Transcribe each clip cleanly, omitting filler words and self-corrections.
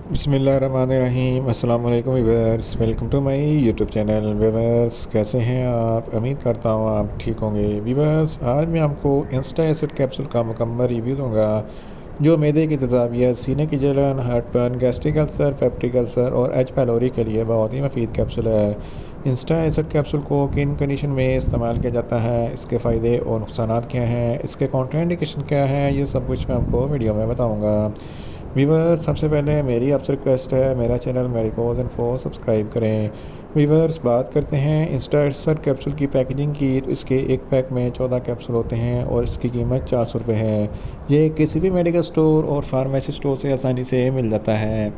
बिस्मिल्लाहिर्रहमानिर्रहीम। अस्सलाम वालेकुम viewers, welcome to my YouTube channel. Viewers कैसे हैं आप? उम्मीद करता हूँ आप ठीक होंगे। व्यूअर्स आज मैं आपको इंस्टा एसिड कैप्सूल का मुकम्मल रिव्यू दूंगा जो मैदे की तेज़ाबियत, सीने की जलन, heartburn, gastric ulcer, peptic ulcer और एच पैलोरी के लिए बहुत ही मुफीद कैप्सूल है। इंस्टा एसिड कैप्सूल को किन कंडीशन में इस्तेमाल किया जाता है, इसके फ़ायदे और नुकसानात क्या हैं, इसके कॉन्ट्राइंडिकेशन क्या हैं, ये सब कुछ मैं आपको वीडियो में बताऊँगा। वीवर्स सबसे पहले मेरी आपसे रिक्वेस्ट है, मेरा चैनल मेडिकोज इन्फो सब्सक्राइब करें। वीवर्स बात करते हैं इंस्टा एसिड कैप्सूल की पैकेजिंग की, तो इसके एक पैक में 14 कैप्सूल होते हैं और इसकी कीमत 400 रुपये है। ये किसी भी मेडिकल स्टोर और फार्मेसी स्टोर से आसानी से मिल जाता है।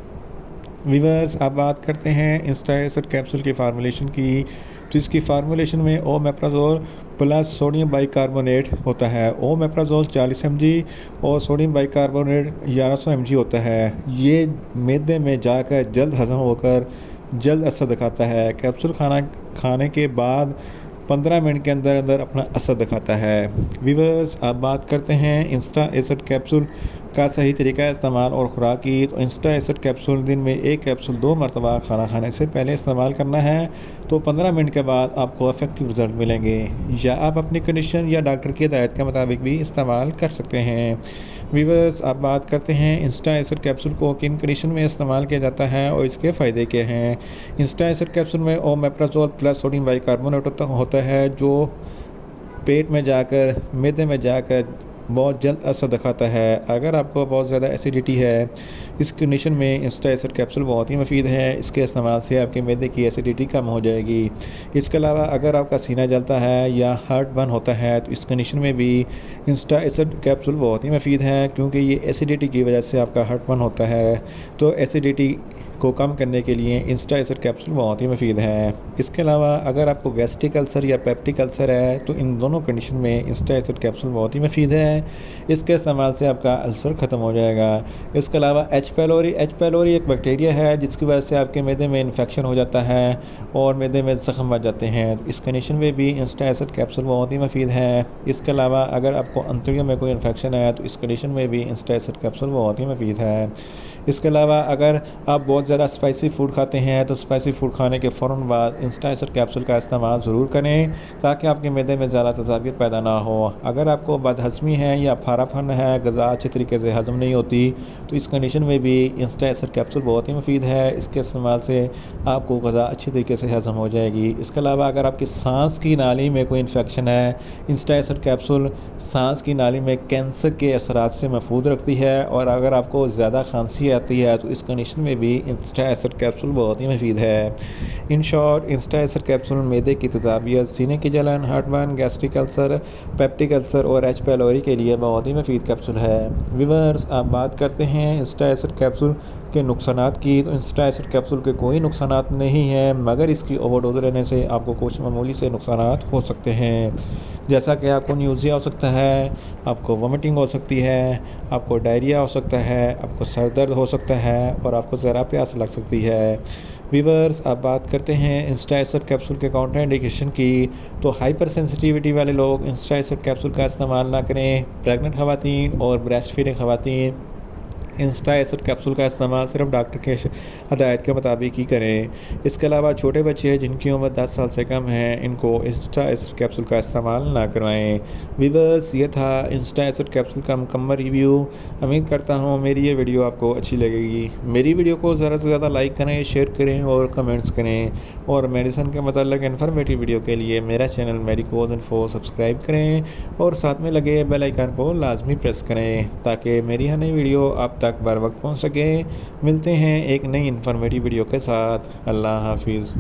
वीवर्स अब बात करते हैं इंस्टा एसिड कैप्सूल की फार्मूलेशन की, तो इसकी फार्मूलेशन में ओमेप्राजोल प्लस सोडियम बाइकार्बोनेट होता है। ओमेप्राजोल 40 mg और सोडियम बाइकार्बोनेट 1100 mg होता है। ये मैदे में जाकर जल्द हजम होकर जल्द असर दिखाता है। कैप्सूल खाने के बाद 15 मिनट के अंदर अंदर अपना असर दिखाता है। वीवर्स अब बात करते हैं इंस्टा एसिड कैप्सूल का सही तरीका इस्तेमाल और खुराक की, तो इंस्टा एसिड कैप्सूल दिन में एक कैप्सूल 2 मरतबा खाना खाने से पहले इस्तेमाल करना है, तो 15 मिनट के बाद आपको इफेक्टिव रिजल्ट मिलेंगे। या आप अपनी कंडीशन या डॉक्टर की हिदायत के मुताबिक भी इस्तेमाल कर सकते हैं। वीवर्स अब बात करते हैं इंस्टा एसिड कैप्सूल को किन कंडीशन में इस्तेमाल किया जाता है और इसके फ़ायदे क्या हैं। इंस्टा एसिड कैप्सूल में ओमेप्राजोल प्लस सोडियम बाइकार्बोनेट होता है जो पेट में जाकर मैदे में जाकर बहुत जल्द असर दिखाता है। अगर आपको बहुत ज़्यादा एसिडिटी है, इस कंडीशन में इंस्टा एसिड कैप्सूल बहुत ही मुफीद है। इसके इस्तेमाल से आपके मैदे की एसिडिटी कम हो जाएगी। इसके अलावा अगर आपका सीना जलता है या हार्ट बर्न होता है, तो इस कंडीशन में भी इंस्टा एसिड कैप्सूल बहुत ही मुफीद है, क्योंकि ये एसिडिटी की वजह से आपका हार्ट बर्न होता है। तो एसिडिटी को कम करने के लिए इंस्टा एसिड कैप्सूल बहुत ही मुफीद है। इसके अलावा अगर आपको गैस्ट्रिक अल्सर या पेप्टिक अल्सर है, तो इन दोनों कंडीशन में इंस्टा एसिड कैप्सूल बहुत ही मुफीद है। इसके इस्तेमाल से आपका अल्सर ख़त्म हो जाएगा। इसके अलावा एच पैलोरी एक बैक्टीरिया है जिसकी वजह से आपके मैदे में इन्फेक्शन हो जाता है और मैदे में ज़ख्म बच जाते हैं। इस कंडीशन में भी इंस्टा एसिड कैप्सूल बहुत ही मुफीद है। इसके अलावा अगर आपको अंतड़ियों में कोई इन्फेक्शन है, तो इस कंडीशन में भी इंस्टा एसिड कैप्सूल बहुत ही मुफीद है। इसके अलावा अगर आप बहुत ज़्यादा स्पाइसी फ़ूड खाते हैं, तो स्पाइसी फ़ूड खाने के फ़ौरन बाद इंस्टा एसिड कैप्सूल का इस्तेमाल ज़रूर करें, ताकि आपके मैदे में ज़्यादा तेज़ाबियत पैदा ना हो। अगर आपको बदहज़मी है या फाराफन है, ग़िज़ा अच्छे तरीके से हज़म नहीं होती, तो इस कंडीशन में भी इंस्टा एसिड कैप्सूल बहुत ही मुफीद है। इसके इस्तेमाल से आपको ग़िज़ा अच्छे तरीके से हज़म हो जाएगी। इसके अलावा अगर आपकी सांस की नाली में कोई इन्फेक्शन है, इंस्टा एसिड कैप्सूल सांस की नाली में कैंसर के असरात से महफूज रखती है। और अगर आपको ज़्यादा खांसी आती है, तो इस कंडीशन में भी इंस्टा एसिड कैप्सूल बहुत ही मुफीद है। In short Insta acid capsule मैदे की तेज़ाबियत, सीने की जलन, heartburn, gastric ulcer, peptic ulcer और एच पैलोरी के लिए बहुत ही मुफीद कैप्सूल है। व्यूअर्स अब बात करते हैं इंस्टा एसिड कैप्सूल के नुकसानात की, तो इंस्टा एसिड कैप्सूल के कोई नुकसानात नहीं हैं, मगर इसकी ओवरडोज लेने से आपको कुछ मामूली से नुकसानात हो सकते हैं, जैसा कि आपको न्यूज़िया हो सकता है, आपको वोमिटिंग हो सकती है, आपको डायरिया हो सकता है, आपको सर दर्द हो सकता है और आपको ज़रा प्यास लग सकती है। वीवर्स अब बात करते हैं इंस्टा एसिड कैप्सूल के काउंटरइंडिकेशन की, तो हाइपर सेंसिटिविटी वाले लोग इंस्टा एसिड कैप्सूल का इस्तेमाल ना करें। प्रेग्नेंट ख़वातीन और ब्रेस्ट फीडिंग ख़वातीन इंस्टा एसिड कैप्सूल का इस्तेमाल सिर्फ डॉक्टर के हदायत के मुताबिक ही करें। इसके अलावा छोटे बच्चे हैं जिनकी उम्र 10 साल से कम है, इनको इंस्टा एसिड कैप्सूल का इस्तेमाल ना करवाएं। वीवर्स ये था इंस्टा एसिड कैप्सूल का मुकम्मल रिव्यू। उम्मीद करता हूँ मेरी ये वीडियो आपको अच्छी लगेगी। मेरी वीडियो को ज़्यादा से ज़्यादा लाइक करें, शेयर करें और कमेंट्स करें। और मेडिसिन के मतलब इन्फॉर्मेटिव वीडियो के लिए मेरा चैनल मेडिकोज इन्फो सब्सक्राइब करें और साथ में लगे बेल आइकन को लाजमी प्रेस करें, ताकि मेरी हर नई वीडियो आप तक बर वक्त पहुँच सके। मिलते हैं एक नई इन्फॉर्मेटिव वीडियो के साथ। अल्लाह हाफिज़।